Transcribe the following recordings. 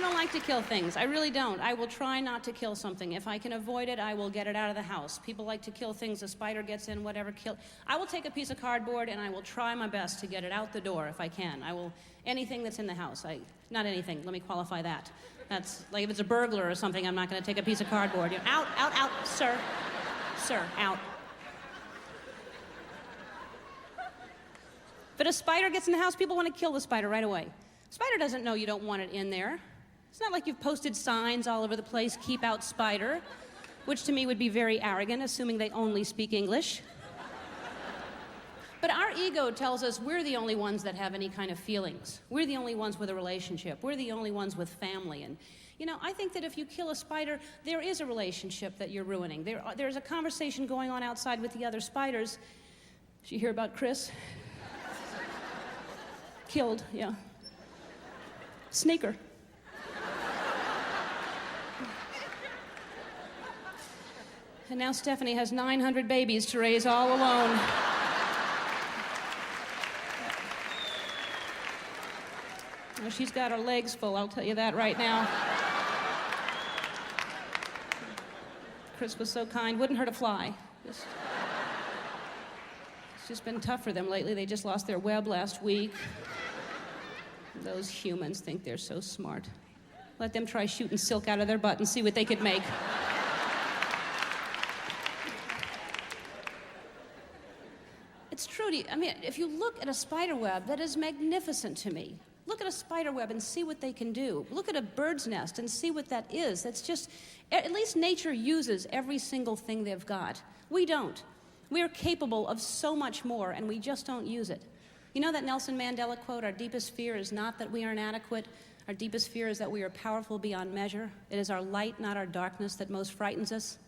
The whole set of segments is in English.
don't like to kill things. I really don't. I will try not to kill something. If I can avoid it, I will get it out of the house. People like to kill things. A spider gets in, whatever. I will take a piece of cardboard and I will try my best to get it out the door if I can. I will, anything that's in the house. Not anything. Let me qualify that. That's like if it's a burglar or something, I'm not going to take a piece of cardboard. Out, out, out, sir. Sir, out. But a spider gets in the house, people want to kill the spider right away. Spider doesn't know you don't want it in there. It's not like you've posted signs all over the place, keep out spider, which to me would be very arrogant, assuming they only speak English. But our ego tells us we're the only ones that have any kind of feelings. We're the only ones with a relationship. We're the only ones with family. And, you know, I think that if you kill a spider, there is a relationship that you're ruining. There's a conversation going on outside with the other spiders. Did you hear about Chris? Killed, yeah. Sneaker. And now Stephanie has 900 babies to raise all alone. Well, she's got her legs full, I'll tell you that right now. Chris was so kind, wouldn't hurt a fly. It's just been tough for them lately. They just lost their web last week. Those humans think they're so smart. Let them try shooting silk out of their butt and see what they could make. It's true. I mean, if you look at a spider web, that is magnificent to me. Look at a spider web and see what they can do. Look at a bird's nest and see what that is. That's just, at least nature uses every single thing they've got. We don't. We are capable of so much more, and we just don't use it. You know that Nelson Mandela quote, our deepest fear is not that we are inadequate. Our deepest fear is that we are powerful beyond measure. It is our light, not our darkness, that most frightens us.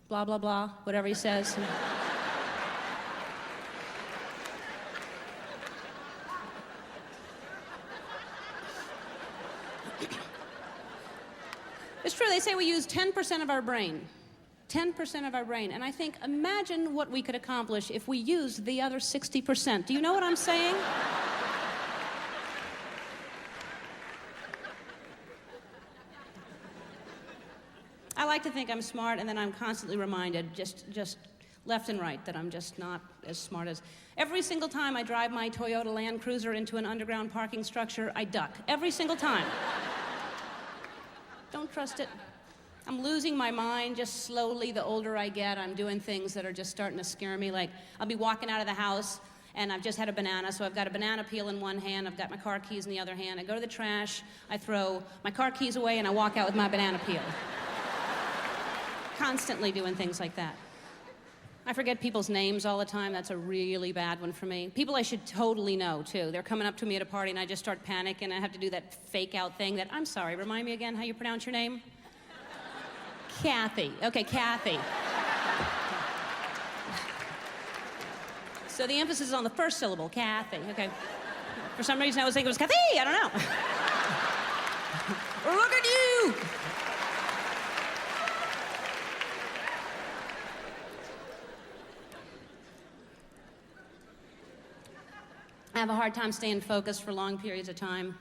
Blah, blah, blah, whatever he says. It's true, they say we use 10% of our brain. 10% of our brain. And I think, imagine what we could accomplish if we used the other 60%. Do you know what I'm saying? I like to think I'm smart, and then I'm constantly reminded, just left and right, that I'm just not as smart as... Every single time I drive my Toyota Land Cruiser into an underground parking structure, I duck. Every single time. Don't trust it. I'm losing my mind just slowly. The older I get, I'm doing things that are just starting to scare me. Like, I'll be walking out of the house, and I've just had a banana, so I've got a banana peel in one hand, I've got my car keys in the other hand. I go to the trash, I throw my car keys away, and I walk out with my banana peel. Constantly doing things like that. I forget people's names all the time. That's a really bad one for me. People I should totally know, too. They're coming up to me at a party, and I just start panicking. I have to do that fake-out thing that, I'm sorry, remind me again how you pronounce your name? Kathy. Okay, Kathy. So the emphasis is on the first syllable, Kathy. Okay. For some reason, I was thinking it was Kathy. I don't know. Look at you! I have a hard time staying focused for long periods of time.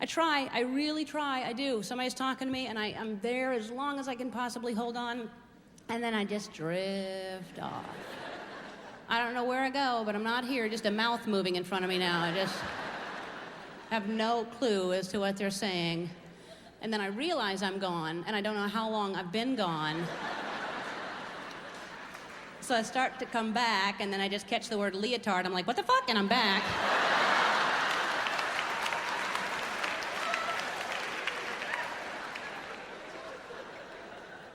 I try, I really try, I do. Somebody's talking to me, and I'm there as long as I can possibly hold on, and then I just drift off. I don't know where I go, but I'm not here, just a mouth moving in front of me now. I just have no clue as to what they're saying. And then I realize I'm gone, and I don't know how long I've been gone. So I start to come back, and then I just catch the word leotard. I'm like, what the fuck? And I'm back.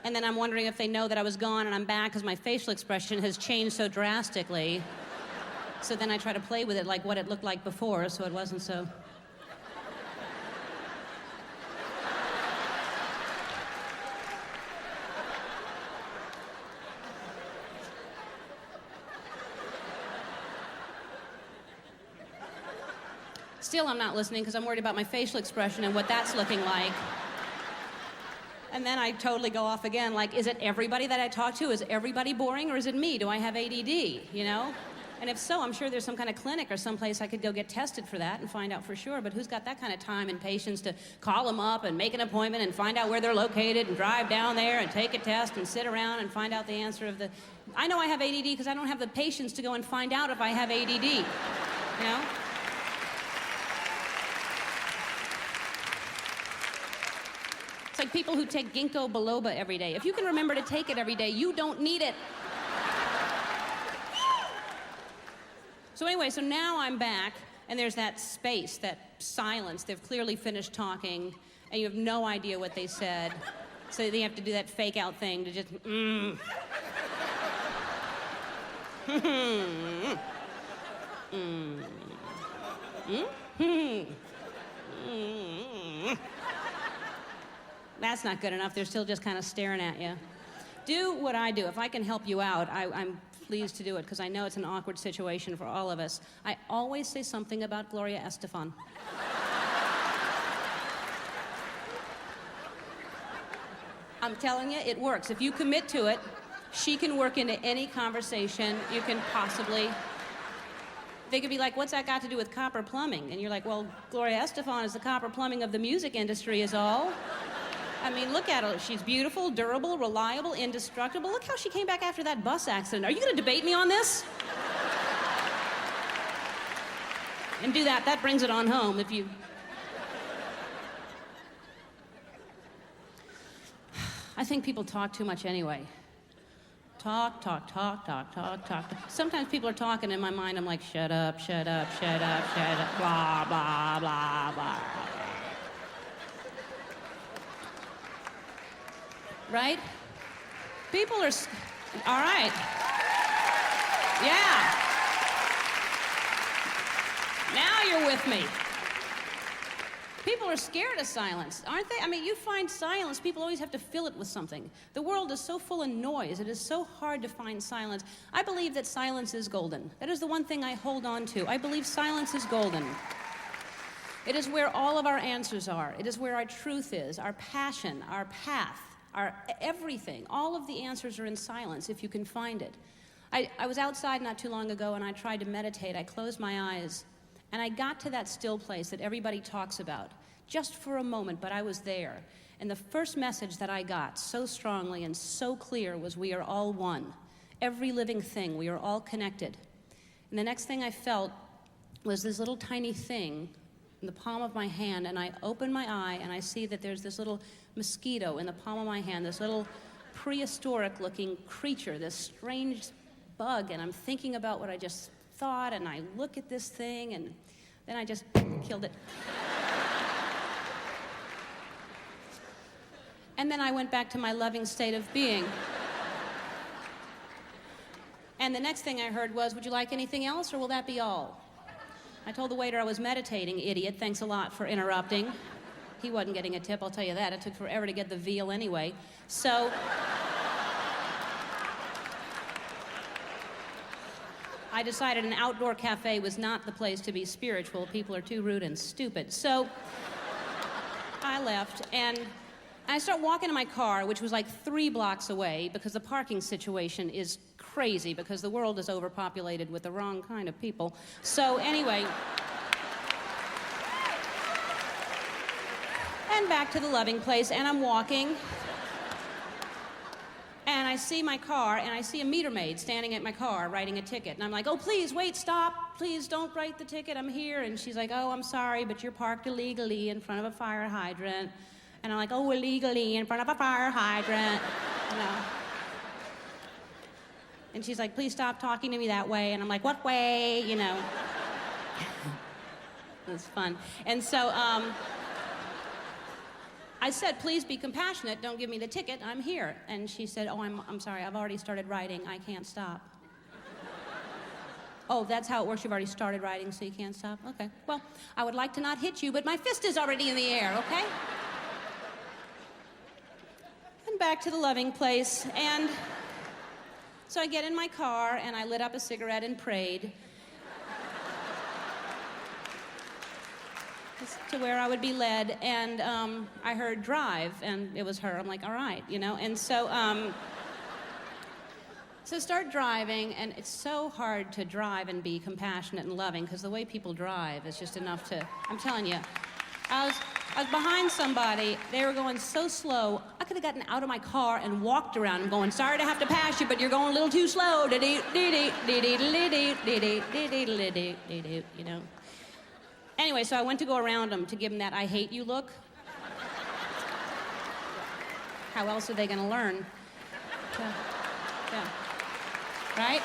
And then I'm wondering if they know that I was gone and I'm back because my facial expression has changed so drastically. So then I try to play with it like what it looked like before, so it wasn't so... Still, I'm not listening because I'm worried about my facial expression and what that's looking like. And then I totally go off again, like, is it everybody that I talk to? Is everybody boring, or is it me? Do I have ADD, you know? And if so, I'm sure there's some kind of clinic or someplace I could go get tested for that and find out for sure. But who's got that kind of time and patience to call them up and make an appointment and find out where they're located and drive down there and take a test and sit around and find out the answer of the... I know I have ADD because I don't have the patience to go and find out if I have ADD, you know? It's like people who take ginkgo biloba every day. If you can remember to take it every day, you don't need it. So anyway, so now I'm back, and there's that space, that silence. They've clearly finished talking, and you have no idea what they said. So they have to do that fake out thing to just, That's not good enough. They're still just kind of staring at you. Do what I do. If I can help you out, I'm pleased to do it because I know it's an awkward situation for all of us. I always say something about Gloria Estefan. I'm telling you, it works. If you commit to it, she can work into any conversation you can possibly... They could be like, what's that got to do with copper plumbing? And you're like, well, Gloria Estefan is the copper plumbing of the music industry is all. I mean, look at her. She's beautiful, durable, reliable, indestructible. Look how she came back after that bus accident. Are you going to debate me on this? And do that. That brings it on home if you... I think people talk too much anyway. Talk. Sometimes people are talking in my mind. I'm like, shut up, blah, blah, blah, blah. Right? People are... All right. Yeah. Now you're with me. People are scared of silence, aren't they? I mean, you find silence, people always have to fill it with something. The world is so full of noise. It is so hard to find silence. I believe that silence is golden. That is the one thing I hold on to. I believe silence is golden. It is where all of our answers are. It is where our truth is, our passion, our path, our everything. All of the answers are in silence if you can find it. I was outside not too long ago and I tried to meditate. I closed my eyes. And I got to that still place that everybody talks about, just for a moment, but I was there. And the first message that I got so strongly and so clear was we are all one. Every living thing, we are all connected. And the next thing I felt was this little tiny thing in the palm of my hand, and I open my eye and I see that there's this little mosquito in the palm of my hand, this little prehistoric-looking creature, this strange bug, and I'm thinking about what I just thought, and I look at this thing, and then I just killed it. And then I went back to my loving state of being. And the next thing I heard was, would you like anything else, or will that be all? I told the waiter I was meditating, idiot. Thanks a lot for interrupting. He wasn't getting a tip, I'll tell you that. It took forever to get the veal anyway. So... I decided an outdoor cafe was not the place to be spiritual. People are too rude and stupid. So I left, and I start walking to my car, which was like 3 blocks away, because the parking situation is crazy, because the world is overpopulated with the wrong kind of people. So anyway, and back to the loving place, and I'm walking. And I see my car, and I see a meter maid standing at my car writing a ticket. And I'm like, oh, please, wait, stop. Please don't write the ticket. I'm here. And she's like, oh, I'm sorry, but you're parked illegally in front of a fire hydrant. And I'm like, oh, illegally in front of a fire hydrant. You know. And she's like, please stop talking to me that way. And I'm like, what way? You know. It was fun. And so, I said, please be compassionate, don't give me the ticket, I'm here. And she said, oh, I'm sorry, I've already started writing, I can't stop. Oh, that's how it works, you've already started writing, so you can't stop? Okay, well, I would like to not hit you, but my fist is already in the air, okay? And back to the loving place, and so I get in my car, and I lit up a cigarette and prayed. To where I would be led, and I heard drive, and it was her. I'm like, all right, you know. And so So start driving, and it's so hard to drive and be compassionate and loving, because the way people drive is just enough to, I'm telling you, I was behind somebody, they were going so slow, I could have gotten out of my car and walked around and going, sorry to have to pass you, but you're going a little too slow, you know. Anyway, so I went to go around them to give them that I hate you look. How else are they going to learn? Yeah. Right?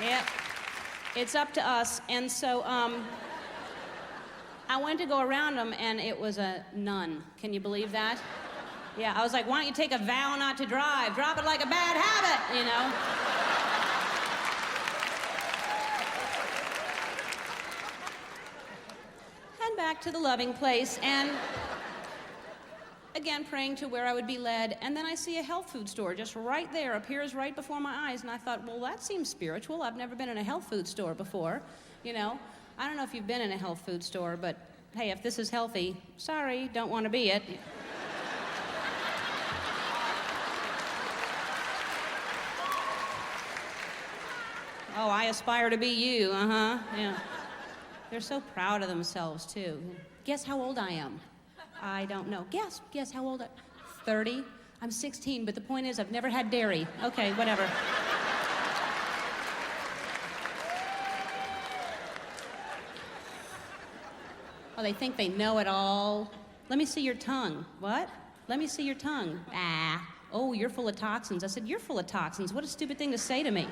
Yeah. It's up to us. And so I went to go around them, and it was a none. Can you believe that? Yeah, I was like, why don't you take a vow not to drive? Drop it like a bad habit, you know? And back to the loving place, and again, praying to where I would be led, and then I see a health food store just right there, appears right before my eyes, and I thought, well, that seems spiritual. I've never been in a health food store before, you know. I don't know if you've been in a health food store, but hey, if this is healthy, sorry, don't want to be it. Oh, I aspire to be you, yeah. They're so proud of themselves, too. Guess how old I am? I don't know. Guess how old I am? 30? I'm 16, but the point is I've never had dairy. Okay, whatever. Oh, they think they know it all. Let me see your tongue. What? Let me see your tongue. Ah. Oh, you're full of toxins. I said, you're full of toxins. What a stupid thing to say to me.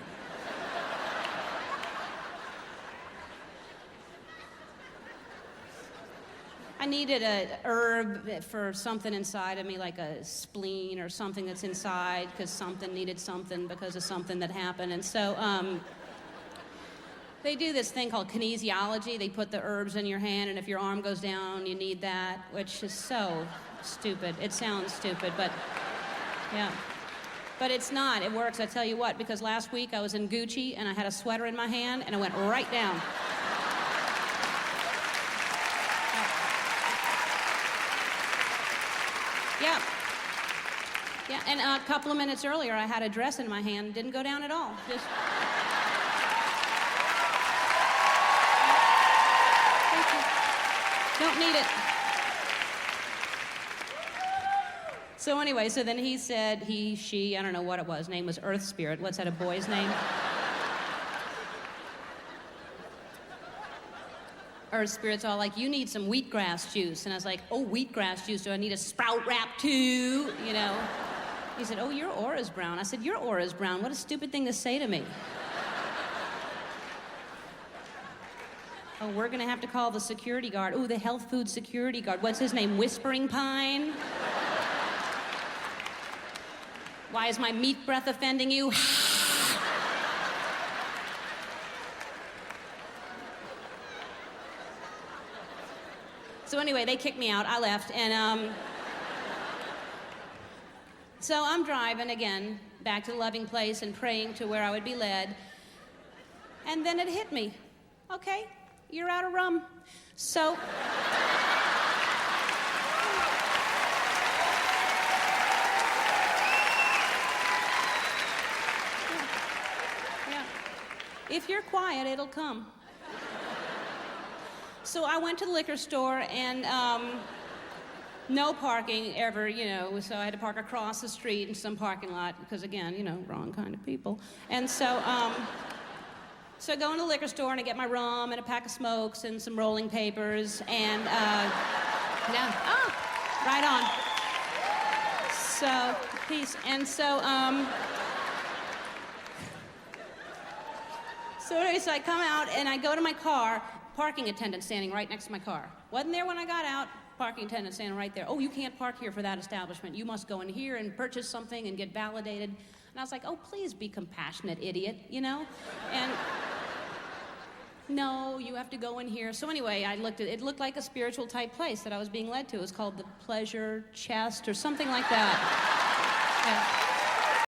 I needed a herb for something inside of me, like a spleen or something that's inside, because something needed something because of something that happened. And so they do this thing called kinesiology. They put the herbs in your hand, and if your arm goes down, you need that, which is so stupid. It sounds stupid, but yeah. But it's not. It works, I tell you what, because last week I was in Gucci, and I had a sweater in my hand, and it went right down. Yeah. Yeah, and a couple of minutes earlier, I had a dress in my hand. Didn't go down at all. Just... Thank you. Don't need it. So anyway, so then he said, she, I don't know what it was. Name was Earth Spirit. What's that, a boy's name? Earth Spirit's all like, you need some wheatgrass juice. And I was like, oh, wheatgrass juice, do I need a sprout wrap too? You know? He said, oh, your aura's brown. I said, your aura's brown. What a stupid thing to say to me. Oh, we're gonna have to call the security guard. Oh, the health food security guard. What's his name, Whispering Pine? Why is my meat breath offending you? So anyway, they kicked me out. I left, and so I'm driving again back to the loving place and praying to where I would be led. And then it hit me. Okay, you're out of rum. So yeah. If you're quiet, it'll come. So I went to the liquor store, and no parking ever, you know, so I had to park across the street in some parking lot, because again, you know, wrong kind of people. And so, so I go into the liquor store and I get my rum and a pack of smokes and some rolling papers, and yeah, right on. So, peace. And so, so anyway, so I come out and I go to my car. Parking attendant standing right next to my car. Wasn't there when I got out. Parking attendant standing right there. Oh, you can't park here for that establishment. You must go in here and purchase something and get validated. And I was like, oh, please be compassionate, idiot, you know? And no, you have to go in here. So anyway, I looked at it. It looked like a spiritual type place that I was being led to. It was called the Pleasure Chest or something like that. Yeah.